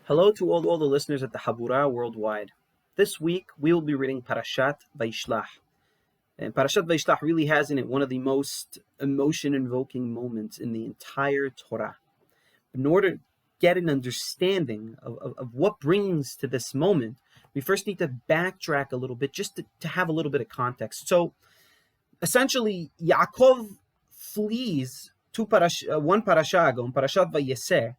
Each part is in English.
Hello to all the listeners at the Habura worldwide. This week we will be reading Parashat Vayishlah. And Parashat Vayishlah really has in it one of the most emotion-invoking moments in the entire Torah. In order to get an understanding of what brings to this moment, we first need to backtrack a little bit just to have a little bit of context. So, essentially, Yaakov flees one parasha ago, in Parashat Vayiseh,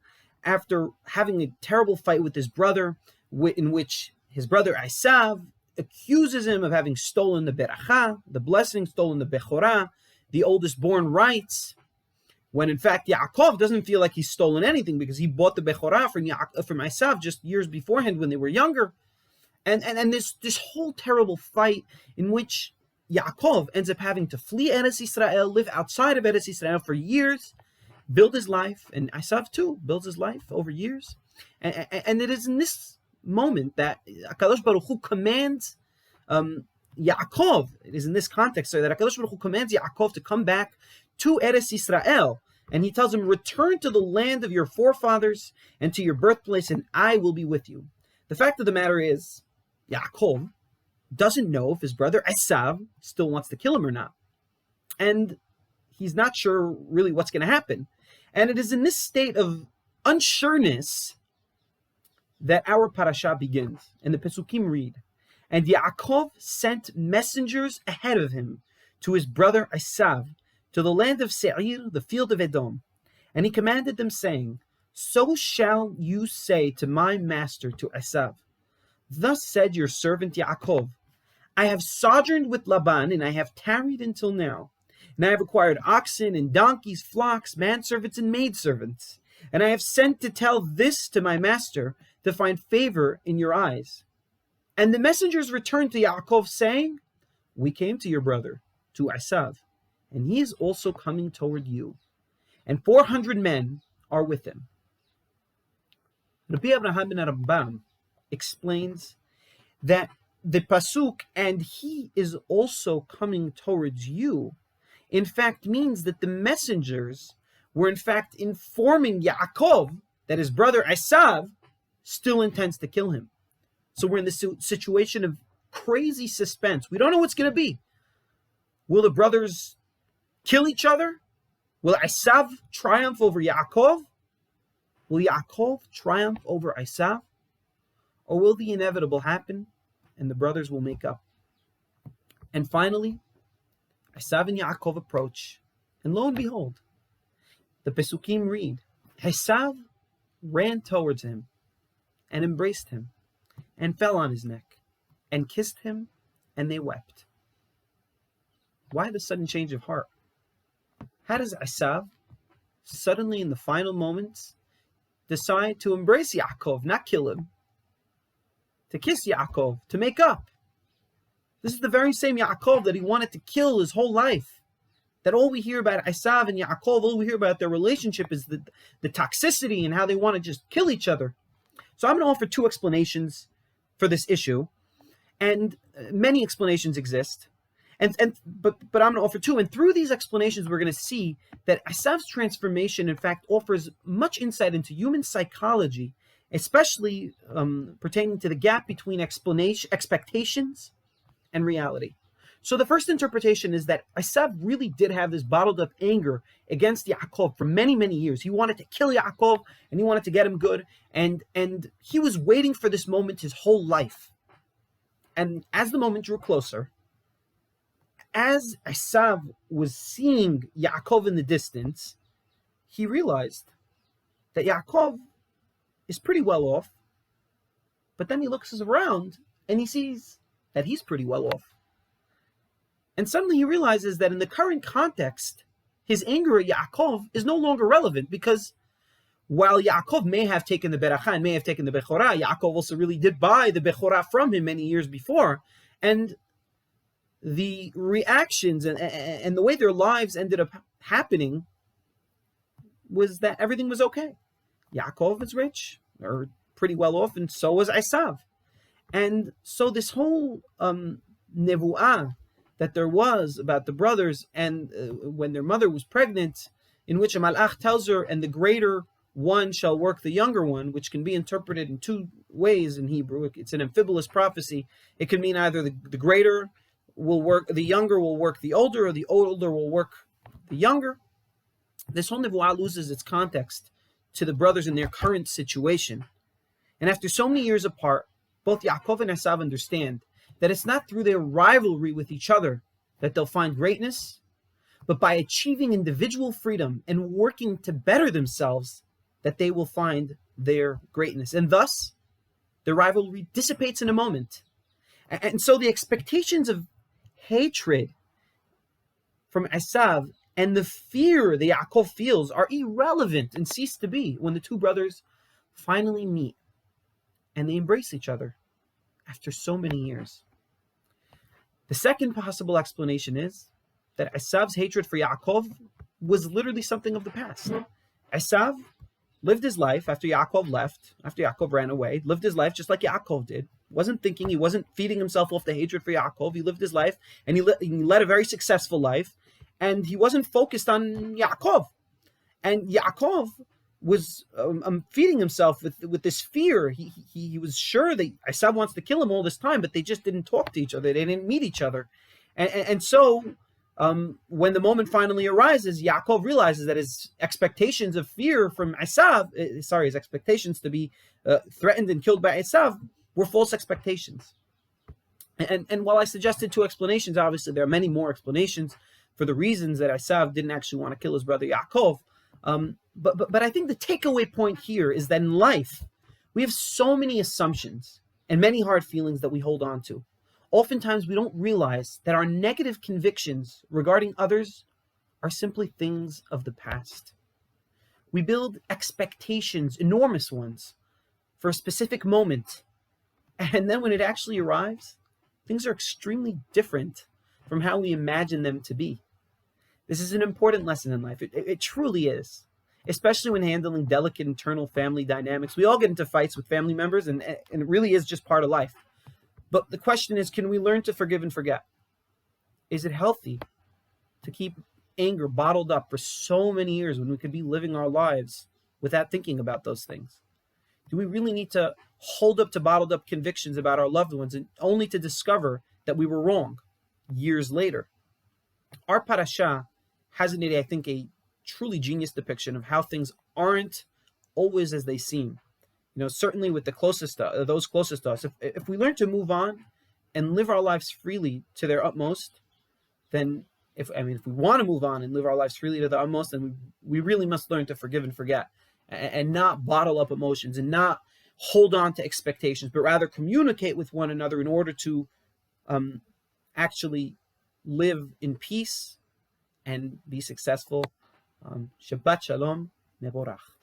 after having a terrible fight with his brother, in which his brother Esav accuses him of having stolen the beracha, the blessing, stolen the bechorah, the oldest born rights, when in fact Yaakov doesn't feel like he's stolen anything because he bought the bechorah from Esav just years beforehand when they were younger. And this whole terrible fight in which Yaakov ends up having to flee Eretz Yisrael, live outside of Eretz Yisrael for years, build his life, and Esav too builds his life over years. And it is in this moment that HaKadosh Baruch Hu commands Yaakov, it is in this context that HaKadosh Baruch Hu commands Yaakov to come back to Eretz Yisrael, and he tells him, return to the land of your forefathers and to your birthplace, and I will be with you. The fact of the matter is, Yaakov doesn't know if his brother Esav still wants to kill him or not. And he's not sure really what's going to happen. And it is in this state of unsureness that our parasha begins. And the Pesukim read, and Yaakov sent messengers ahead of him to his brother Esav, to the land of Seir, the field of Edom. And he commanded them, saying, so shall you say to my master, to Esav, thus said your servant Yaakov, I have sojourned with Laban, and I have tarried until now. And I have acquired oxen and donkeys, flocks, manservants and maidservants. And I have sent to tell this to my master, to find favor in your eyes. And the messengers returned to Yaakov, saying, we came to your brother, to Esav, and he is also coming toward you. And 400 men are with him. Rabbi Abraham ben Rambam explains that the pasuk, and he is also coming towards you, in fact means that the messengers were in fact informing Yaakov that his brother Esav still intends to kill him. So we're in this situation of crazy suspense. We don't know what's going to be. Will the brothers kill each other? Will Esav triumph over Yaakov? Will Yaakov triumph over Esav? Or will the inevitable happen and the brothers will make up? And finally, Esav and Yaakov approach, and lo and behold, the Pesukim read, Esav ran towards him and embraced him and fell on his neck and kissed him, and they wept. Why the sudden change of heart? How does Esav suddenly in the final moments decide to embrace Yaakov, not kill him, to kiss Yaakov, to make up? This is the very same Yaakov that he wanted to kill his whole life. That all we hear about Esav and Yaakov, all we hear about their relationship is the toxicity and how they want to just kill each other. So I'm going to offer two explanations for this issue, and many explanations exist. But I'm going to offer two, and through these explanations, we're going to see that Esav's transformation, in fact, offers much insight into human psychology, especially pertaining to the gap between expectations and reality. So the first interpretation is that Esav really did have this bottled up anger against Yaakov for many, many years. He wanted to kill Yaakov, and he wanted to get him good, and he was waiting for this moment his whole life. And as the moment drew closer, as Esav was seeing Yaakov in the distance, he realized that Yaakov is pretty well off, but then he looks around and he sees that he's pretty well off. And suddenly he realizes that in the current context, his anger at Yaakov is no longer relevant, because while Yaakov may have taken the beracha and may have taken the bechorah, Yaakov also really did buy the bechorah from him many years before. And the reactions and the way their lives ended up happening was that everything was okay. Yaakov is rich, or pretty well off, and so was Esav. And so this whole nevuah that there was about the brothers, and when their mother was pregnant, in which a malach tells her, and the greater one shall work the younger one, which can be interpreted in two ways in Hebrew. It's an amphibolious prophecy. It can mean either the greater will work, the younger will work the older, or the older will work the younger. This whole nevuah loses its context to the brothers in their current situation. And after so many years apart, both Yaakov and Esav understand that it's not through their rivalry with each other that they'll find greatness, but by achieving individual freedom and working to better themselves that they will find their greatness. And thus, the rivalry dissipates in a moment. And so the expectations of hatred from Esav and the fear that Yaakov feels are irrelevant and cease to be when the two brothers finally meet and they embrace each other after so many years. The second possible explanation is that Esav's hatred for Yaakov was literally something of the past. Esav lived his life after Yaakov left, after Yaakov ran away, lived his life just like Yaakov did. Wasn't thinking, he wasn't feeding himself off the hatred for Yaakov. He lived his life, and he led a very successful life, and he wasn't focused on Yaakov. And Yaakov was feeding himself with this fear. He was sure that Esav wants to kill him all this time, but they just didn't talk to each other. They didn't meet each other. And so when the moment finally arises, Yaakov realizes that his expectations of fear from Esav, his expectations to be threatened and killed by Esav, were false expectations. And while I suggested two explanations, obviously there are many more explanations for the reasons that Esav didn't actually want to kill his brother Yaakov. But I think the takeaway point here is that in life, we have so many assumptions and many hard feelings that we hold on to. Oftentimes, we don't realize that our negative convictions regarding others are simply things of the past. We build expectations, enormous ones, for a specific moment. And then when it actually arrives, things are extremely different from how we imagine them to be. This is an important lesson in life. It truly is, especially when handling delicate internal family dynamics. We all get into fights with family members, and it really is just part of life. But the question is, can we learn to forgive and forget? Is it healthy to keep anger bottled up for so many years when we could be living our lives without thinking about those things? Do we really need to hold up to bottled up convictions about our loved ones and only to discover that we were wrong years later? Our Parasha has in it, I think, a truly genius depiction of how things aren't always as they seem. Certainly with those closest to us, if we learn to move on and live our lives freely to their utmost, then if we want to move on and live our lives freely to the utmost, then we really must learn to forgive and forget, and not bottle up emotions and not hold on to expectations, but rather communicate with one another in order to actually live in peace and be successful. Shabbat Shalom, Mevorach.